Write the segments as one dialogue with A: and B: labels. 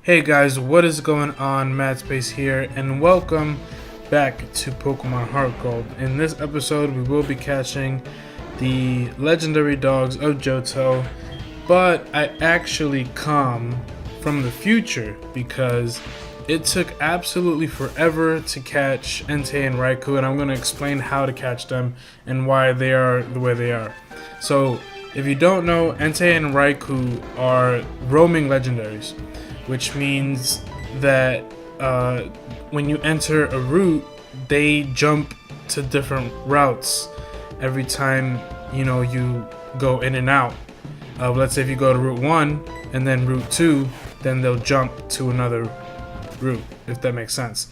A: Hey guys, what is going on? MadSpace here, and welcome back to Pokemon Heart Gold. In this episode, we will be catching the legendary dogs of Johto, but I actually come from the future because it took absolutely forever to catch Entei and Raikou, and I'm going to explain how to catch them and why they are the way they are. So, if you don't know, Entei and Raikou are roaming legendaries, which means that when you enter a route, they jump to different routes every time you go in and out. Let's say if you go to Route 1 and then Route 2, then they'll jump to another route, if that makes sense.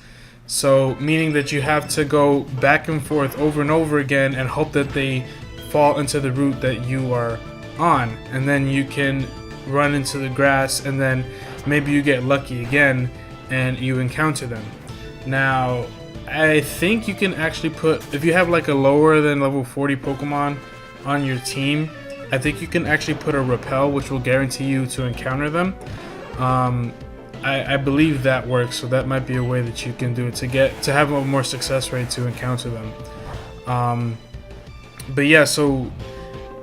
A: So, meaning that you have to go back and forth over and over again and hope that they fall into the route that you are on, and then you can run into the grass, and then maybe you get lucky again and you encounter them. Now, I think you can actually put, if you have like a lower than level 40 Pokemon on your team, I think you can actually put a repel, which will guarantee you to encounter them. I believe that works, so that might be a way that you can do it to have a more success rate to encounter them. But yeah, so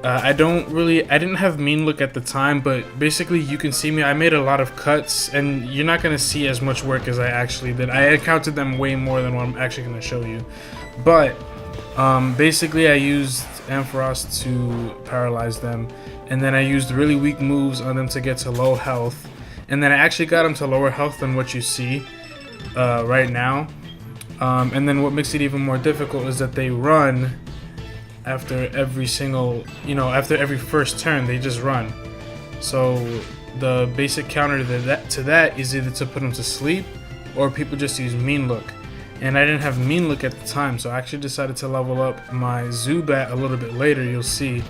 A: I didn't have mean look at the time, but basically you can see me. I made a lot of cuts, and you're not gonna see as much work as I actually did. I encountered them way more than what I'm actually gonna show you. But basically I used Ampharos to paralyze them, and then I used really weak moves on them to get to low health, and then I actually got them to lower health than what you see right now. And then what makes it even more difficult is that they run after every single, after every first turn, they just run. So the basic counter to that is either to put them to sleep, or people just use mean look. And I didn't have mean look at the time, so I actually decided to level up my Zubat a little bit later, you'll see,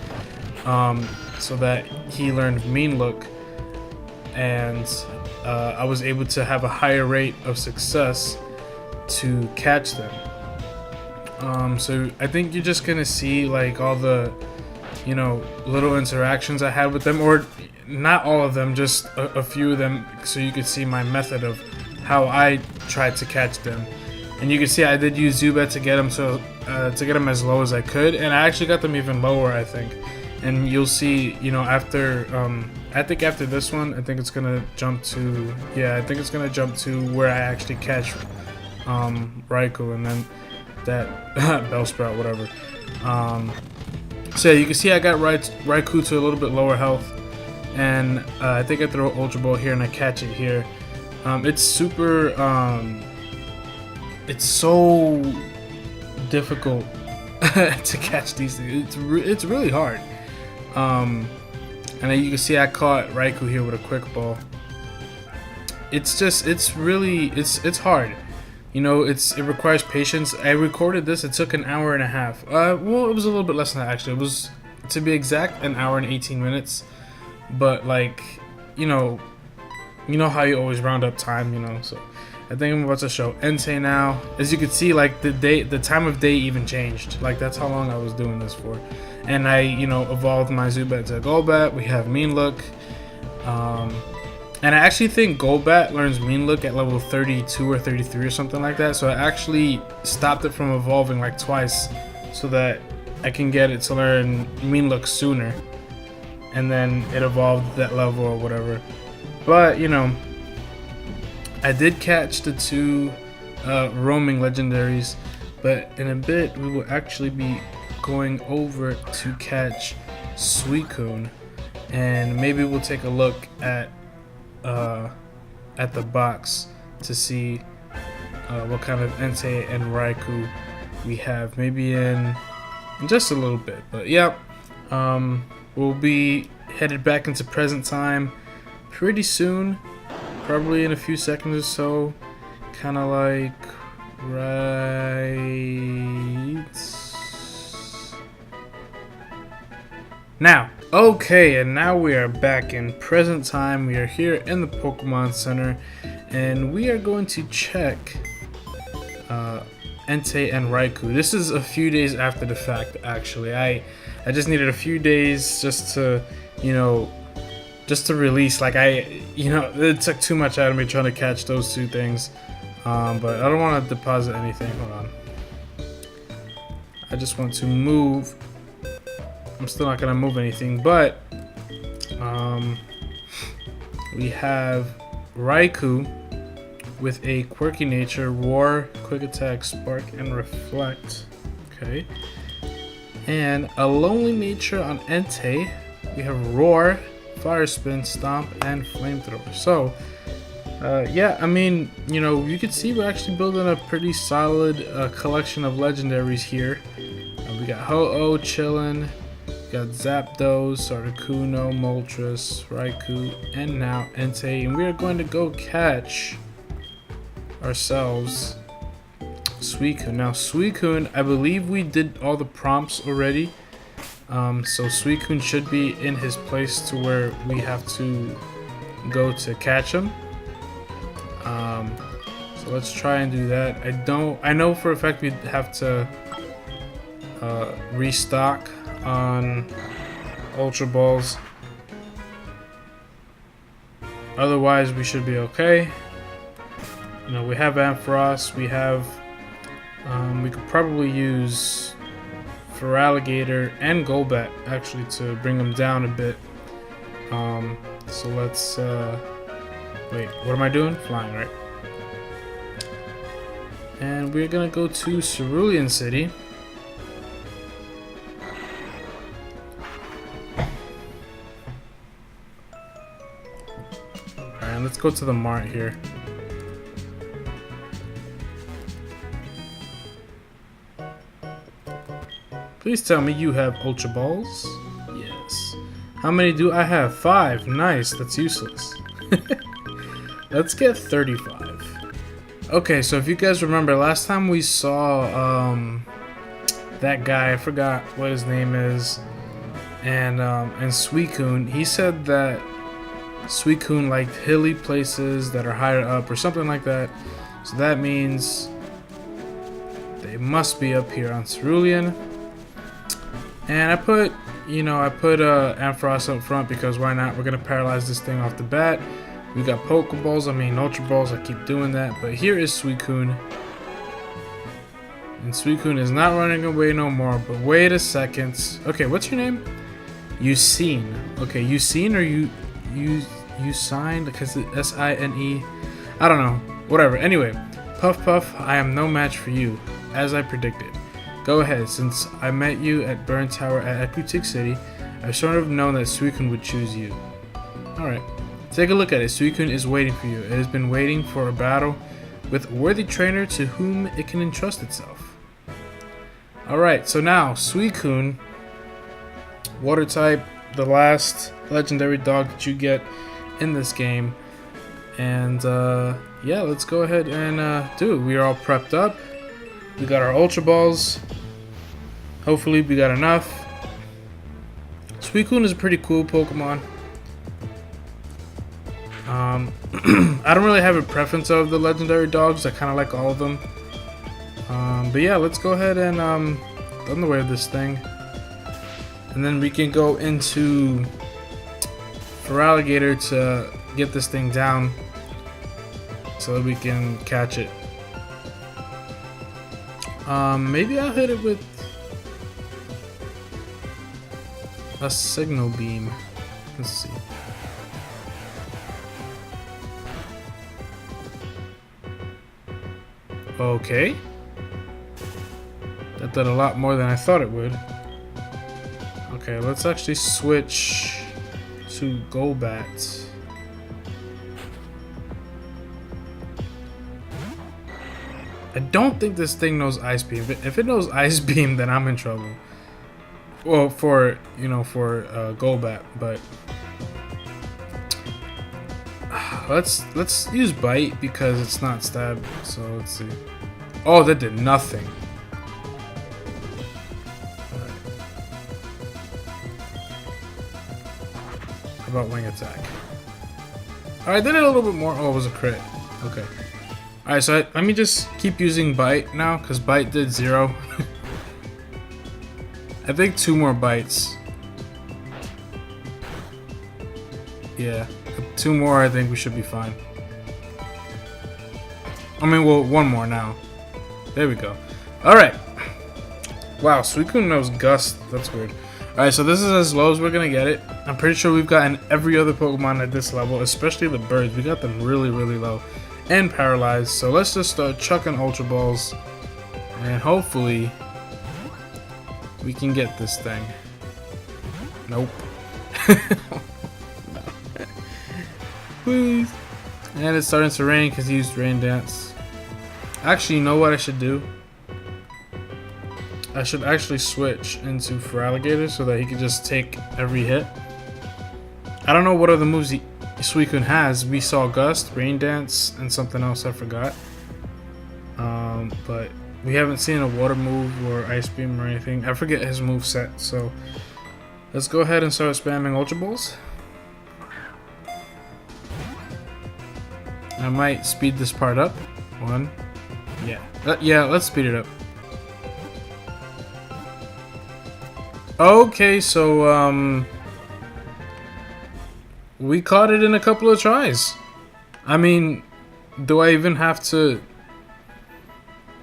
A: so that he learned mean look, and I was able to have a higher rate of success to catch them. So I think you're just gonna see like all the, little interactions I had with them, or not all of them, just a few of them, so you could see my method of how I tried to catch them. And you can see I did use Zubat to get them as low as I could, and I actually got them even lower, I think. And you'll see, after I think after this one, I think it's gonna jump to, I think it's gonna jump to where I actually catch Raikou, and then that Bellsprout, whatever. So yeah, you can see I got Raikou to a little bit lower health, and I think I throw Ultra Ball here and I catch it here. It's super, it's so difficult to catch these things. It's really hard. And then you can see I caught Raikou here with a Quick Ball. It's hard. It requires patience. I recorded this. It took an hour and a half. Well, it was a little bit less than that, actually. It was, to be exact, an hour and 18 minutes. But like, you know how you always round up time, So I think I'm about to show Entei now. As you can see, like the time of day even changed. Like that's how long I was doing this for. And I, evolved my Zubat to Golbat. We have Mean Look. And I actually think Golbat learns Mean Look at level 32 or 33 or something like that. So I actually stopped it from evolving like twice so that I can get it to learn Mean Look sooner. And then it evolved that level or whatever. But, I did catch the two roaming legendaries. But in a bit, we will actually be going over to catch Suicune. And maybe we'll take a look at the box to see what kind of Entei and Raikou we have, maybe in just a little bit. But yeah, we'll be headed back into present time pretty soon, probably in a few seconds or so, kind of like right now. Okay, and now we are back in present time. We are here in the Pokemon Center, and we are going to check Entei and Raikou. This is a few days after the fact, actually. I just needed a few days just to, just to release. Like it took too much out of me trying to catch those two things. But I don't want to deposit anything. Hold on. I just want to move. I'm still not gonna move anything, but we have Raikou with a quirky nature, roar, quick attack, spark, and reflect. Okay. And a lonely nature on Entei. We have roar, fire spin, stomp, and flamethrower. So yeah, I mean, you can see we're actually building a pretty solid collection of legendaries here. We got Ho-Oh chillin', we got Zapdos, Articuno, Moltres, Raikou, and now Entei. And we are going to go catch ourselves Suicune. Now Suicune, I believe we did all the prompts already. So Suicune should be in his place to where we have to go to catch him. So let's try and do that. I know for a fact we'd have to restock on Ultra Balls. Otherwise we should be okay. We have Ampharos, we have we could probably use Feraligatr and Golbat actually to bring them down a bit. So let's wait, what am I doing? Flying, right? And we're gonna go to Cerulean City. Alright, let's go to the mart here. Please tell me you have Ultra Balls. Yes. How many do I have? 5. Nice, that's useless. Let's get 35. Okay, so if you guys remember, last time we saw that guy, I forgot what his name is, and Suicune, he said that Suicune liked hilly places that are higher up or something like that. So that means they must be up here on Cerulean. And I put Ampharos up front because why not? We're gonna paralyze this thing off the bat. We got Pokeballs, Ultra Balls, I keep doing that. But here is Suicune. And Suicune is not running away no more, but wait a second. Okay, what's your name? Suicune. Okay, Suicune or you signed? Because it's S-I-N-E. I don't know. Whatever. Anyway, Puff Puff, I am no match for you, as I predicted. Go ahead, since I met you at Burn Tower at Aquatic City, I've sort of known that Suicune would choose you. Alright. Take a look at it. Suicune is waiting for you. It has been waiting for a battle with a worthy trainer to whom it can entrust itself. Alright, so now, Suicune, water type, the last legendary dog that you get in this game. And yeah, let's go ahead and do it. We are all prepped up. We got our Ultra Balls. Hopefully we got enough. Suicune is a pretty cool Pokemon. I don't really have a preference of the legendary dogs. I kind of like all of them. But yeah, let's go ahead and underwear this thing. And then we can go into Feraligatr to get this thing down so that we can catch it. Maybe I'll hit it with a signal beam. Let's see. Okay. That did a lot more than I thought it would. Okay, let's actually switch to Golbat. I don't think this thing knows Ice Beam. But if it knows Ice Beam, then I'm in trouble. Well, for Golbat, but let's use Bite because it's not Stab. So let's see. Oh, that did nothing. Alright. How about Wing Attack? Alright, did it a little bit more. Oh, it was a crit. Okay. Alright, so let me just keep using Bite now, because Bite did 0. I think 2 more bites. Yeah, 2 more, I think we should be fine. I mean, well, 1 more now. There we go. Alright. Wow, Suicune knows Gust. That's weird. Alright, so this is as low as we're gonna get it. I'm pretty sure we've gotten every other Pokemon at this level, especially the birds. We got them really, really low. And paralyzed. So let's just start chucking Ultra Balls. And hopefully we can get this thing. Nope. No. Please. And it's starting to rain because he used Rain Dance. Actually, you know what I should do? I should actually switch into Feraligatr so that he can just take every hit. I don't know what other moves Suicune has. We saw Gust, Rain Dance, and something else I forgot. But we haven't seen a Water move or Ice Beam or anything. I forget his move set, so let's go ahead and start spamming Ultra Balls. I might speed this part up. 1. Yeah. Yeah, let's speed it up. Okay, so, we caught it in a couple of tries. I mean, do I even have to...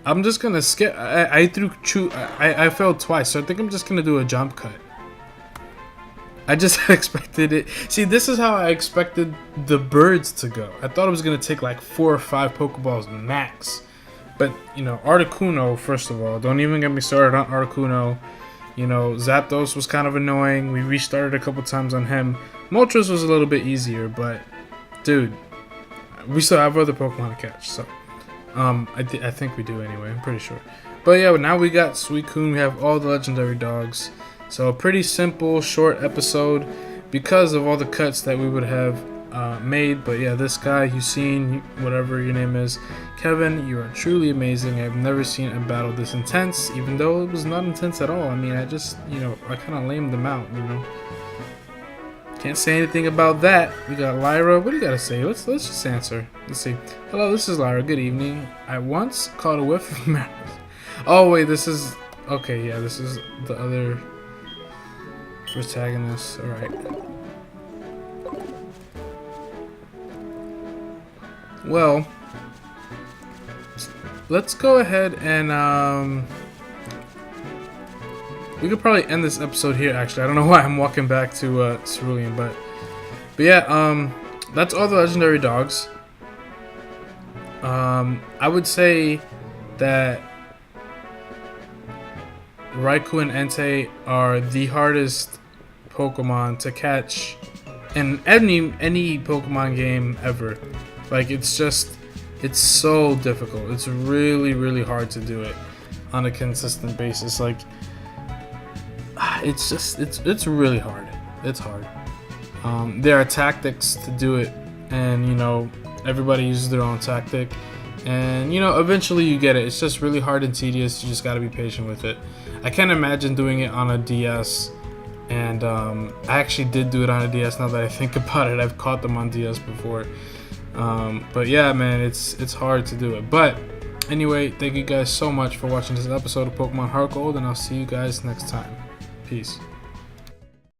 A: I'm just gonna skip... I failed twice, so I think I'm just gonna do a jump cut. I just expected it... See, this is how I expected the birds to go. I thought it was gonna take like 4 or 5 Pokeballs max. But, you know, Articuno, first of all, don't even get me started on Articuno. You know, Zapdos was kind of annoying. We restarted a couple times on him. Moltres was a little bit easier, but dude, we still have other Pokemon to catch. So, I think we do anyway. I'm pretty sure. But yeah, now we got Suicune. We have all the legendary dogs. So a pretty simple, short episode because of all the cuts that we would have made. But yeah, this guy, Hussein, whatever your name is, Kevin, you are truly amazing. I've never seen a battle this intense, even though it was not intense at all. I mean, I just, you know, I kind of lamed them out, you know. Can't say anything about that. We got Lyra. What do you gotta say? Let's just answer. Let's see. Hello, this is Lyra. Good evening. I once caught a whiff of madness. Oh wait, this is okay. Yeah, this is the other protagonist. All right. Well, let's go ahead and we could probably end this episode here. Actually, I don't know why I'm walking back to Cerulean, but yeah, that's all the legendary dogs. I would say that Raikou and Entei are the hardest Pokemon to catch in any Pokemon game ever. Like, it's so difficult. It's really, really hard to do it on a consistent basis. Like, it's really hard. It's hard. There are tactics to do it, and you know, everybody uses their own tactic, and you know, eventually you get it. It's just really hard and tedious. You just got to be patient with it. I can't imagine doing it on a DS, and I actually did do it on a DS. Now that I think about it, I've caught them on DS before. But yeah, man, it's hard to do it. But anyway, thank you guys so much for watching this episode of Pokemon Heart Gold, and I'll see you guys next time. Peace.